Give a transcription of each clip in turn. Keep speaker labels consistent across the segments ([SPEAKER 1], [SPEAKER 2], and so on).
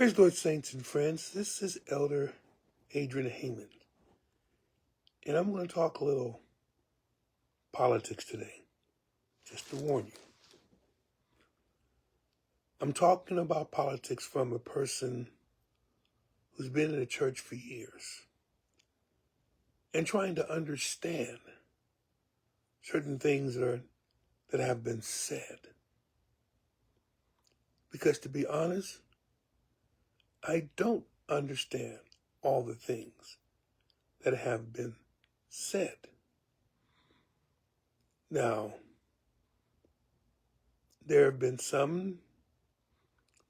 [SPEAKER 1] Praise the Lord, saints and friends. This is Elder Adrian Heyman, and I'm going to talk a little politics today, just to warn you. I'm talking about politics from a person who's been in the church for years and trying to understand certain things that have been said. Because to be honest, I don't understand all the things that have been said. Now, there have been some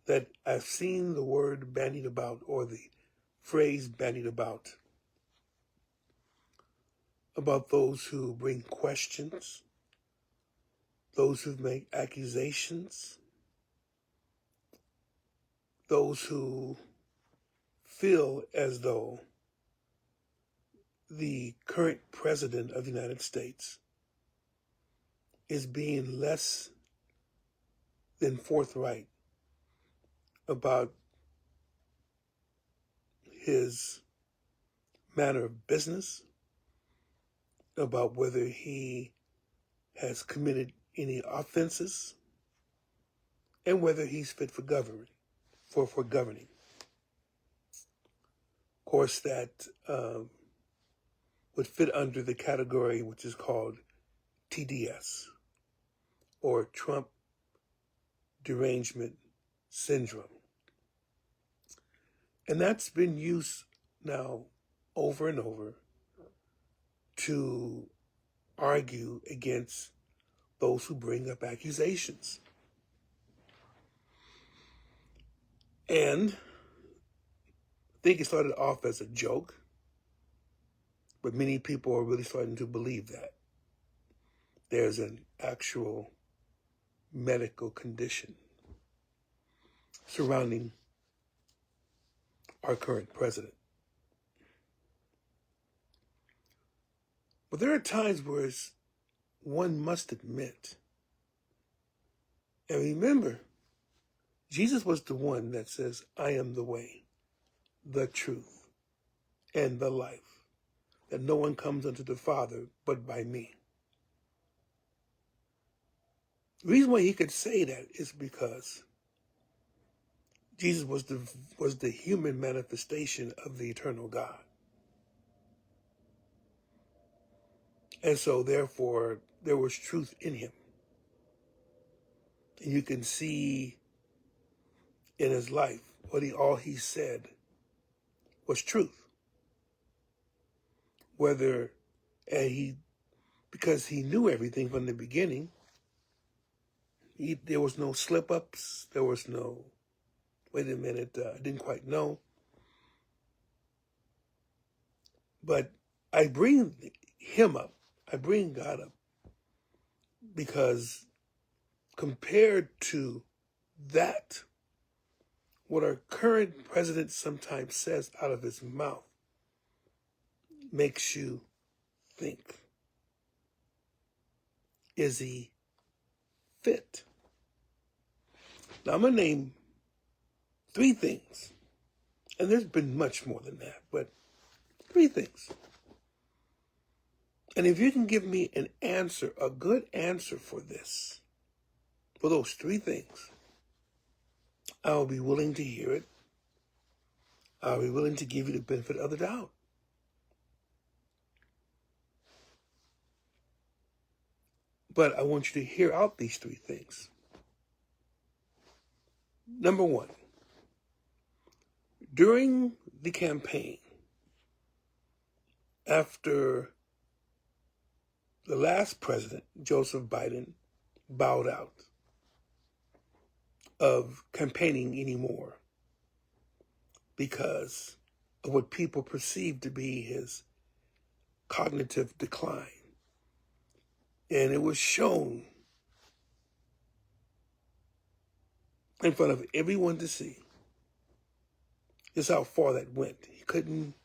[SPEAKER 1] that I've seen the word bandied about, or the phrase bandied about those who bring questions, those who make accusations, those who feel as though the current president of the United States is being less than forthright about his manner of business, about whether he has committed any offenses, and whether he's fit for governing. Of course, that would fit under the category which is called TDS, or Trump Derangement Syndrome. And that's been used now over and over to argue against those who bring up accusations. And I think it started off as a joke, but many people are really starting to believe that there's an actual medical condition surrounding our current president. But there are times where one must admit, and remember, Jesus was the one that says, I am the way, the truth, and the life, that no one comes unto the Father but by me. The reason why he could say that is because Jesus was the human manifestation of the eternal God. And so therefore, there was truth in him. And you can see in his life all he said was truth. Because he knew everything from the beginning, there was no slip-ups, there was no, wait a minute, I didn't quite know. But I bring him up, I bring God up, because compared to that, what our current president sometimes says out of his mouth makes you think, is he fit? Now I'm going to name 3 things, and there's been much more than that, but 3 things. And if you can give me an answer, a good answer for those 3 things, I'll be willing to hear it. I'll be willing to give you the benefit of the doubt. But I want you to hear out these 3 things. Number 1, during the campaign, after the last president, Joseph Biden, bowed out of campaigning anymore because of what people perceived to be his cognitive decline. And it was shown in front of everyone to see just how far that went. He couldn't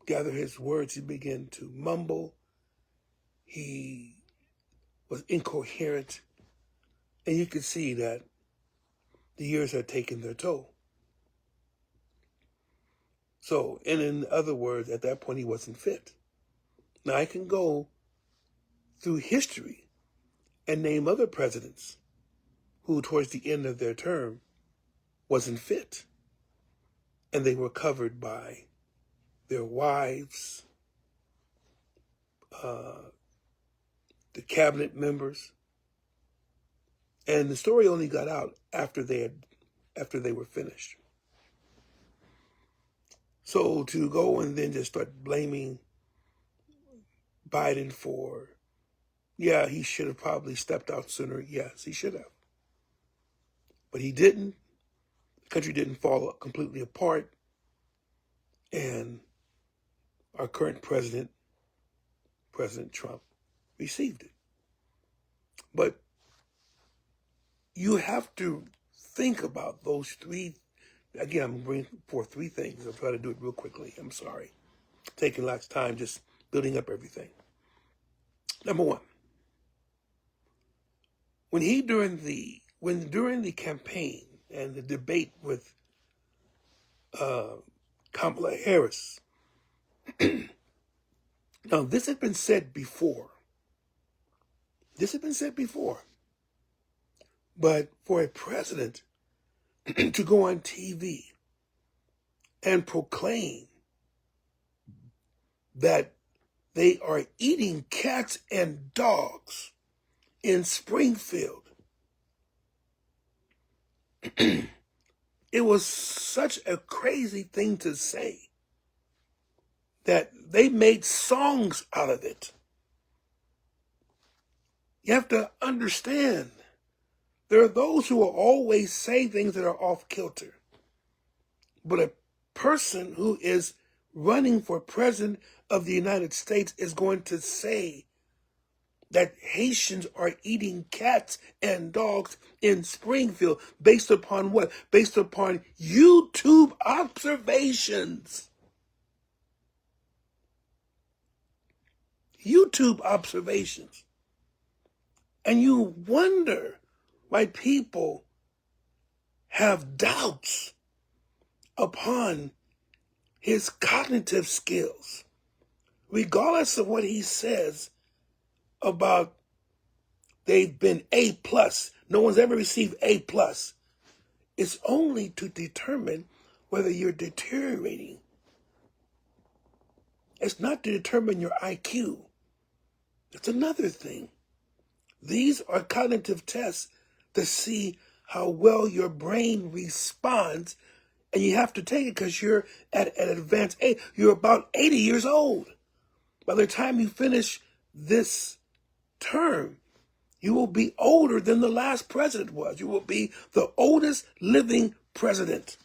[SPEAKER 1] gather his words. He began to mumble. He was incoherent. And you could see that the years had taken their toll. So, and in other words, at that point, he wasn't fit. Now, I can go through history and name other presidents who, towards the end of their term, wasn't fit. And they were covered by their wives, the cabinet members. And the story only got out after they were finished. So to go and then just start blaming Biden for, yeah, he should have probably stepped out sooner. Yes, he should have. But he didn't. The country didn't fall completely apart. And our current president, President Trump, received it. But you have to think about those three. Again, I'm bringing forth three things. I'll try to do it real quickly. I'm sorry. Taking lots of time just building up everything. Number one, during the campaign and the debate with Kamala Harris, now this had been said before. But for a president to go on TV and proclaim that they are eating cats and dogs in Springfield, it was such a crazy thing to say that they made songs out of it. You have to understand, there are those who will always say things that are off kilter. But a person who is running for president of the United States is going to say that Haitians are eating cats and dogs in Springfield based upon what? Based upon YouTube observations. YouTube observations. And you wonder why people have doubts upon his cognitive skills, regardless of what he says about they've been A+. No one's ever received A+. It's only to determine whether you're deteriorating. It's not to determine your IQ. It's another thing. These are cognitive tests to see how well your brain responds, and you have to take it because you're at an advanced age. You're about 80 years old. By the time you finish this term, you will be older than the last president was. You will be the oldest living president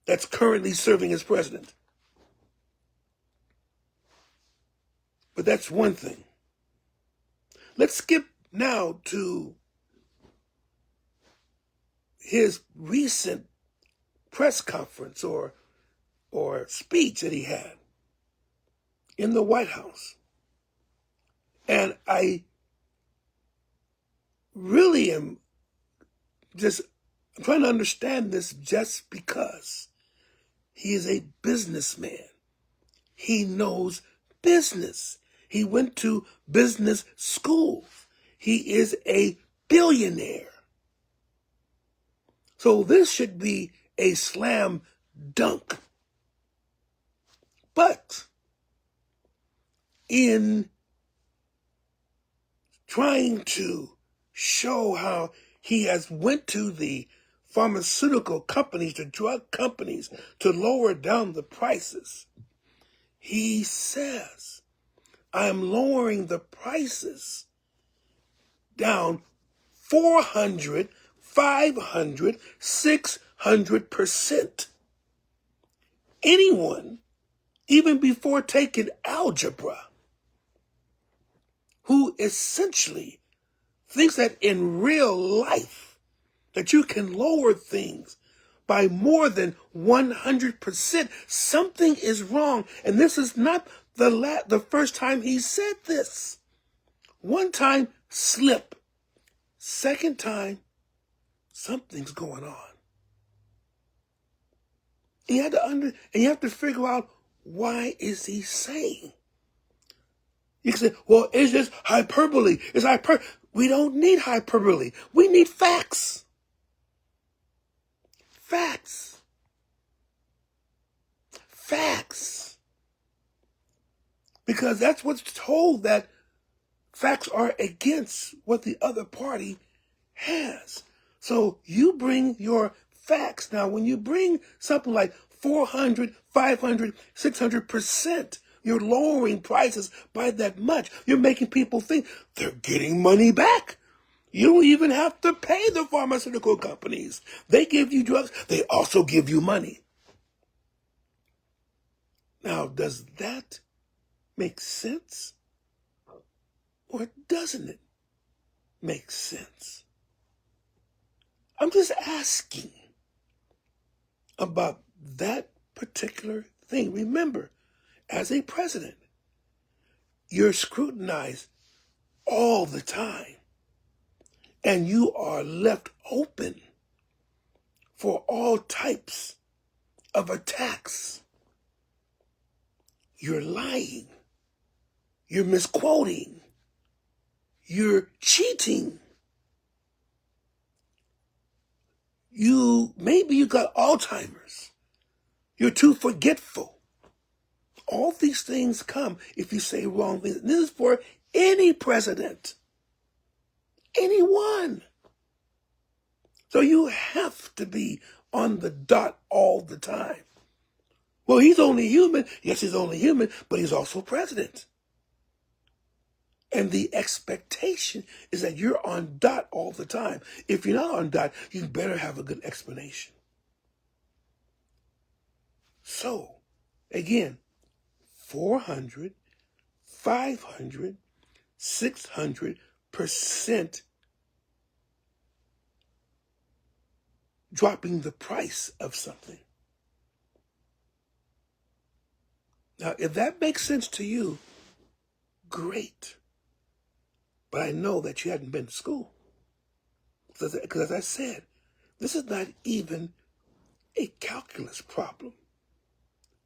[SPEAKER 1] that's currently serving as president. But that's one thing. Let's skip now to his recent press conference or speech that he had in the White House. And I really am trying to understand this just because he is a businessman. He knows business. He went to business school. He is a billionaire. So this should be a slam dunk. But in trying to show how he has went to the pharmaceutical companies, the drug companies, to lower down the prices, he says, I am lowering the prices down 400, 500, 600%. Anyone, even before taking algebra, who essentially thinks that in real life that you can lower things by more than 100%, something is wrong. And this is not the first time he said this. One time, slip. Second time, something's going on. And you have to figure out, why is he saying? You can say, well, it's just hyperbole. We don't need hyperbole. We need facts. Facts. Facts. Because that's what's told, that facts are against what the other party has. So you bring your facts. Now, when you bring something like 400, 500, 600%, you're lowering prices by that much. You're making people think they're getting money back. You don't even have to pay the pharmaceutical companies. They give you drugs. They also give you money. Now, does that make sense? Or doesn't it make sense? I'm just asking about that particular thing. Remember, as a president, you're scrutinized all the time, and you are left open for all types of attacks. You're lying. You're misquoting. You're cheating. Maybe you got Alzheimer's. You're too forgetful. All these things come if you say wrong things. This is for any president. Anyone. So you have to be on the dot all the time. Well, he's only human. Yes, he's only human, but he's also president. And the expectation is that you're on dot all the time. If you're not on dot, you better have a good explanation. So, again, 400, 500, 600% dropping the price of something. Now, if that makes sense to you, great. But I know that you hadn't been to school. Because as I said, this is not even a calculus problem.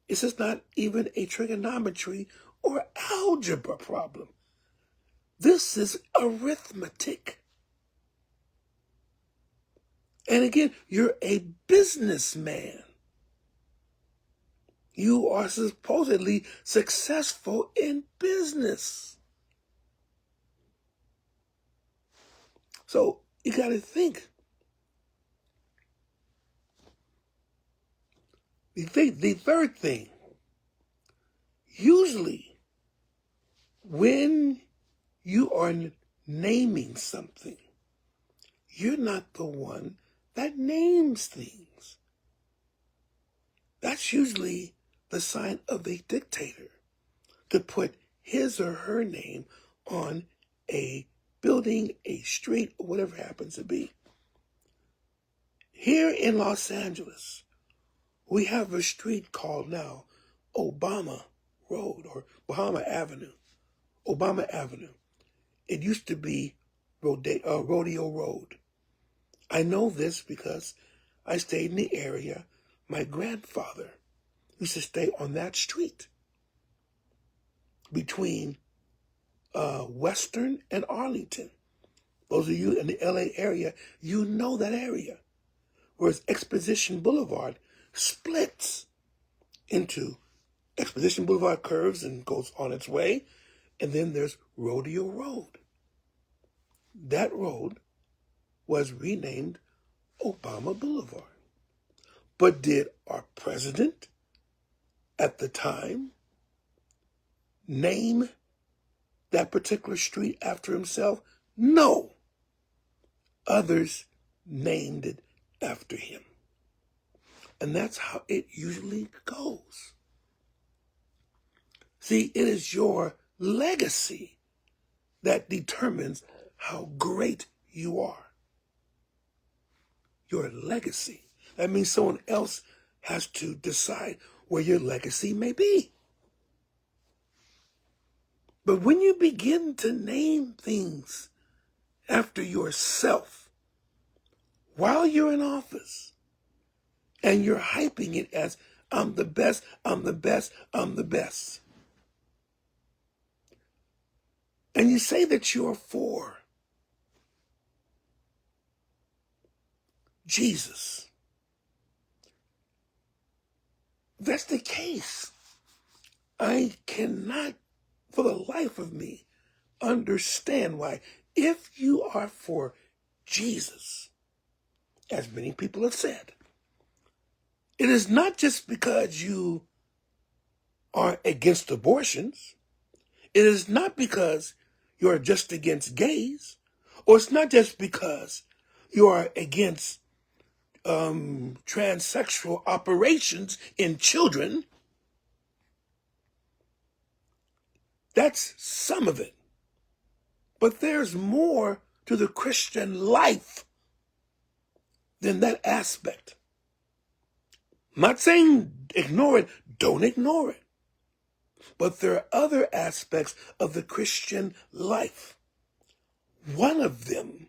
[SPEAKER 1] This is not even a trigonometry or algebra problem. This is arithmetic. And again, you're a businessman. You are supposedly successful in business. So you got to think. The third thing, usually when you are naming something, you're not the one that names things. That's usually the sign of a dictator, to put his or her name on a building, a street, or whatever it happens to be. Here in Los Angeles, we have a street called now Obama Road, or Bahama Avenue. Obama Avenue. It used to be Rodeo Road. I know this because I stayed in the area. My grandfather used to stay on that street between Western and Arlington. Those of you in the LA area, you know that area. Whereas Exposition Boulevard splits into Exposition Boulevard curves and goes on its way, and then there's Rodeo Road. That road was renamed Obama Boulevard. But did our president at the time name that particular street after himself? No. Others named it after him. And that's how it usually goes. See, it is your legacy that determines how great you are. Your legacy. That means someone else has to decide where your legacy may be. But when you begin to name things after yourself while you're in office, and you're hyping it as I'm the best, I'm the best, I'm the best. And you say that you're for Jesus. If that's the case, I cannot, for the life of me, understand why, if you are for Jesus, as many people have said, it is not just because you are against abortions. It is not because you're just against gays, or it's not just because you are against transsexual operations in children. That's some of it. But there's more to the Christian life than that aspect. I'm not saying ignore it, don't ignore it. But there are other aspects of the Christian life. One of them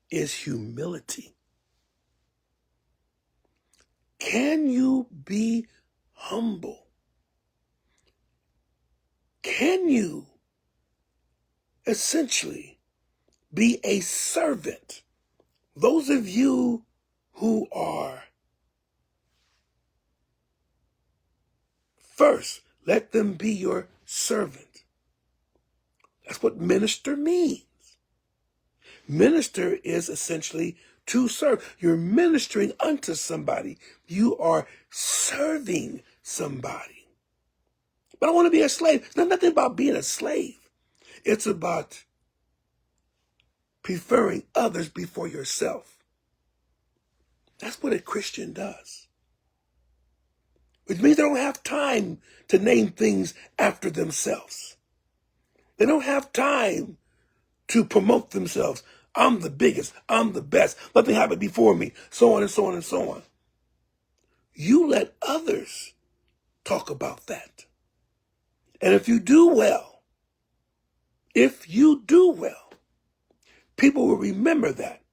[SPEAKER 1] is humility. Can you be humble? Can you essentially be a servant? Those of you who are first, let them be your servant. That's what minister means. Minister is essentially to serve. You're ministering unto somebody. You are serving somebody. But I want to be a slave. It's not nothing about being a slave. It's about preferring others before yourself. That's what a Christian does. Which means they don't have time to name things after themselves. They don't have time to promote themselves. I'm the biggest. I'm the best. Let them have it before me. So on and so on and so on. You let others talk about that. And if you do well, people will remember that.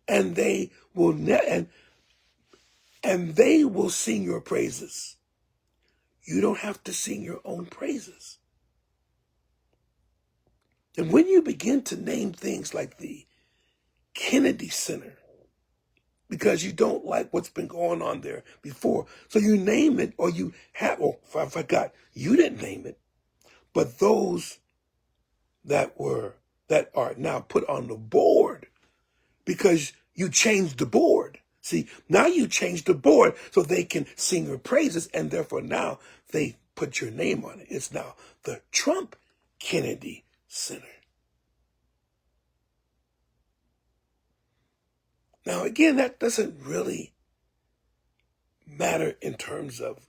[SPEAKER 1] And they will and they will sing your praises. You don't have to sing your own praises. And when you begin to name things like the Kennedy Center, because you don't like what's been going on there before, so you name it, or you have, oh, I forgot, you didn't name it, but those that are now put on the board, because you changed the board. See, now you changed the board so they can sing your praises, and therefore now they put your name on it. It's now the Trump Kennedy Center. Now, again, that doesn't really matter in terms of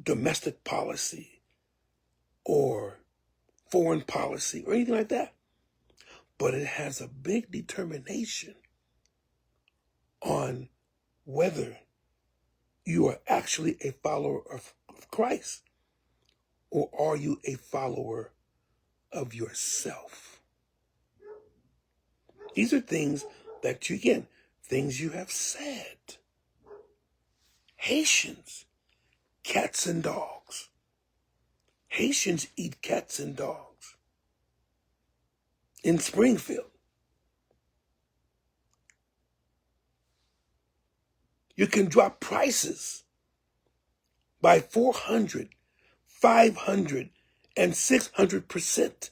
[SPEAKER 1] domestic policy or foreign policy or anything like that. But it has a big determination on whether you are actually a follower of Christ, or are you a follower of yourself? These are things that things you have said. Haitians, cats and dogs. Haitians eat cats and dogs. In Springfield, you can drop prices by 400, 500, and 600%.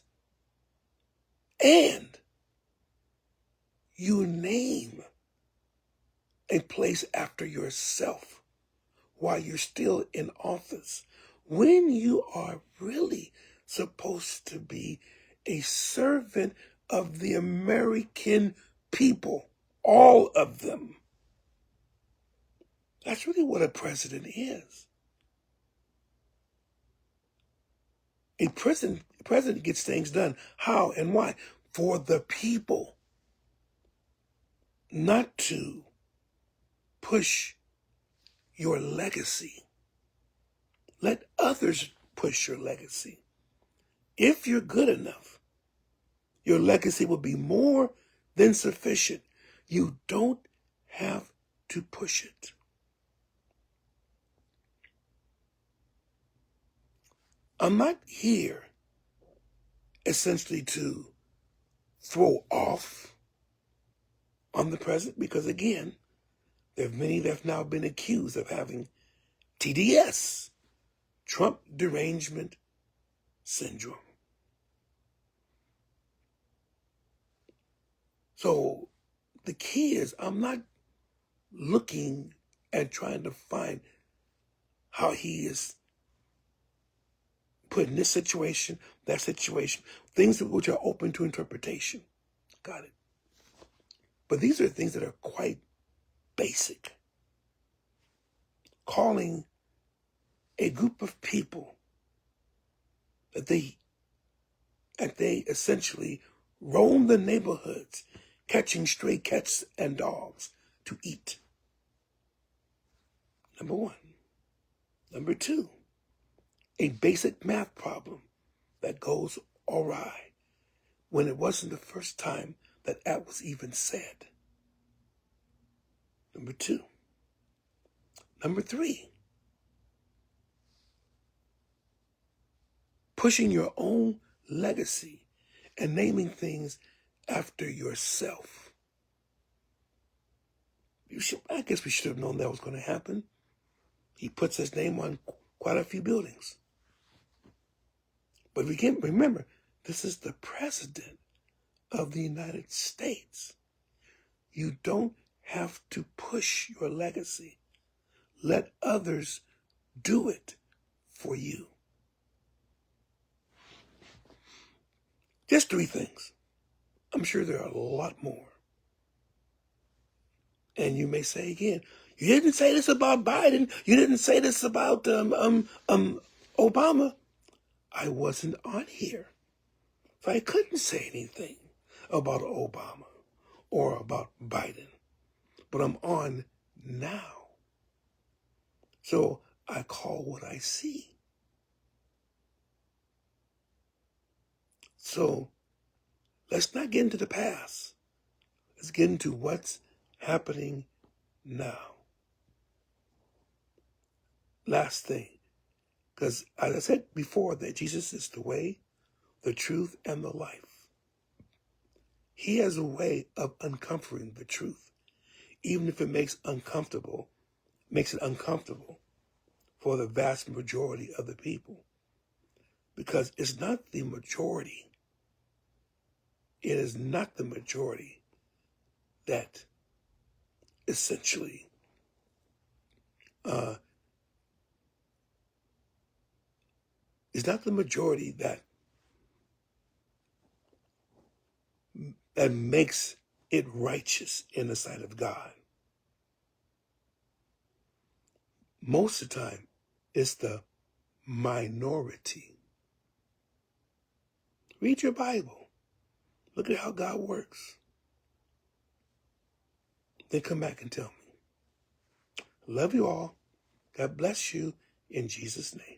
[SPEAKER 1] And you name a place after yourself while you're still in office, when you are really supposed to be a servant of the American people, all of them. That's really what a president is. A president gets things done. How and why? For the people. Not to push your legacy. Let others push your legacy. If you're good enough, your legacy will be more than sufficient. You don't have to push it. I'm not here essentially to throw off on the president, because again, there are many that have now been accused of having TDS, Trump derangement syndrome. So the key is, I'm not looking and trying to find how he is put in this situation, that situation, things which are open to interpretation. Got it. But these are things that are quite basic. Calling a group of people that they essentially roam the neighborhoods, catching stray cats and dogs to eat. Number one. Number two, a basic math problem that goes awry when it wasn't the first time that was even said. Number two. Number three, pushing your own legacy and naming things after yourself. I guess we should have known that was going to happen. He puts his name on quite a few buildings. But we can't remember, this is the president of the United States. You don't have to push your legacy. Let others do it for you. Just three things. I'm sure there are a lot more. And you may say again, you didn't say this about Biden. You didn't say this about Obama. I wasn't on here. So I couldn't say anything about Obama or about Biden. But I'm on now. So I call what I see. So let's not get into the past. Let's get into what's happening now. Last thing, because as I said before, that Jesus is the way, the truth, and the life. He has a way of uncovering the truth, even if it makes it uncomfortable for the vast majority of the people. Because it's not the majority. It is not the majority that essentially it's not the majority that makes it righteous in the sight of God. Most of the time, it's the minority. Read your Bible. Look at how God works. Then come back and tell me. Love you all. God bless you in Jesus' name.